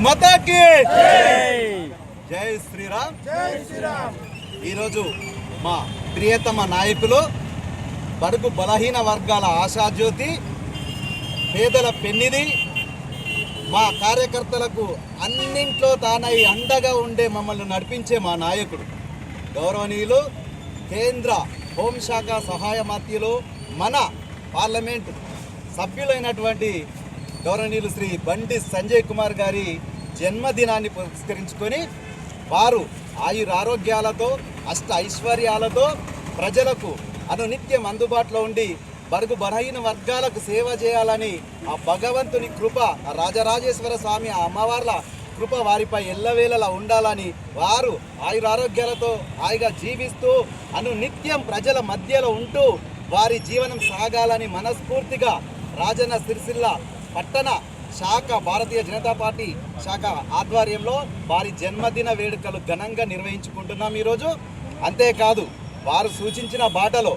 మాతాకి జై శ్రీరామ్. ఈరోజు మా ప్రియతమ నాయకులు, బడుగు బలహీన వర్గాల ఆశాజ్యోతి, పేదల పెన్నిది, మా కార్యకర్తలకు అన్నింట్లో తానై అండగా ఉండే మమ్మల్ని నడిపించే మా నాయకుడు గౌరవనీయులు కేంద్ర హోంశాఖ సహాయ మంత్రులు, మన పార్లమెంట్ సభ్యులైనటువంటి గౌరవనీయులు శ్రీ బండి సంజయ్ కుమార్ గారి జన్మదినాన్ని పురస్కరించుకొని వారు ఆయురారోగ్యాలతో అష్ట ఐశ్వర్యాలతో ప్రజలకు అనునిత్యం అందుబాటులో ఉండి బడుగు బలహీన వర్గాలకు సేవ చేయాలని ఆ భగవంతుని కృప, రాజరాజేశ్వర స్వామి ఆ అమ్మవార్ల కృప వారిపై ఎల్లవేళలా ఉండాలని, వారు ఆయురారోగ్యాలతో హాయిగా జీవిస్తూ అనునిత్యం ప్రజల మధ్యలో ఉంటూ వారి జీవనం సాగాలని మనస్ఫూర్తిగా రాజన్న సిరిసిల్ల పట్టణ శాఖ భారతీయ జనతా పార్టీ శాఖ ఆధ్వర్యంలో వారి జన్మదిన వేడుకలు ఘనంగా నిర్వహించుకుంటున్నాం ఈరోజు. అంతేకాదు వారు సూచించిన బాటలో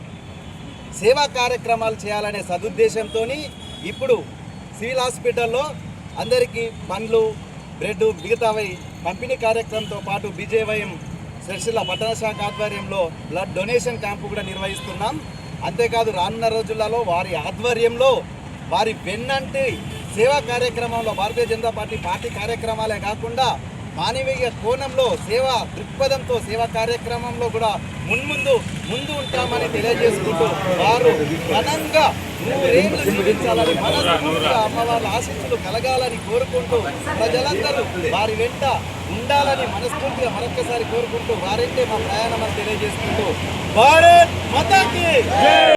సేవా కార్యక్రమాలు చేయాలనే సదుద్దేశంతో ఇప్పుడు సివిల్ హాస్పిటల్లో అందరికీ పండ్లు, బ్రెడ్, మిగతావి పంపిణీ కార్యక్రమంతో పాటు బీజేవైఎం సిరిసిల్ల పట్టణ శాఖ ఆధ్వర్యంలో బ్లడ్ డొనేషన్ క్యాంపు కూడా నిర్వహిస్తున్నాం. అంతేకాదు రానున్న రోజులలో వారి ఆధ్వర్యంలో వారి వెన్నంటి సేవా కార్యక్రమంలో భారతీయ జనతా పార్టీ కార్యక్రమాలే కాకుండా మానవీయ కోణంలో సేవా దృక్పథంతో సేవా కార్యక్రమంలో కూడా ముందు ఉంటామని తెలియజేసుకుంటూ వారు ఘనంగా 100 ఏళ్ళు జీవించాలని మనస్ఫూర్తిగా అమ్మవారి ఆశీస్సులు కలగాలని కోరుకుంటూ ప్రజలందరూ వారి వెంట ఉండాలని మనస్ఫూర్తిగా మరొక్కసారి కోరుకుంటూ వారంటే మా ప్రయాణం అని తెలియజేసుకుంటూ భారత్ మాతాకి జై.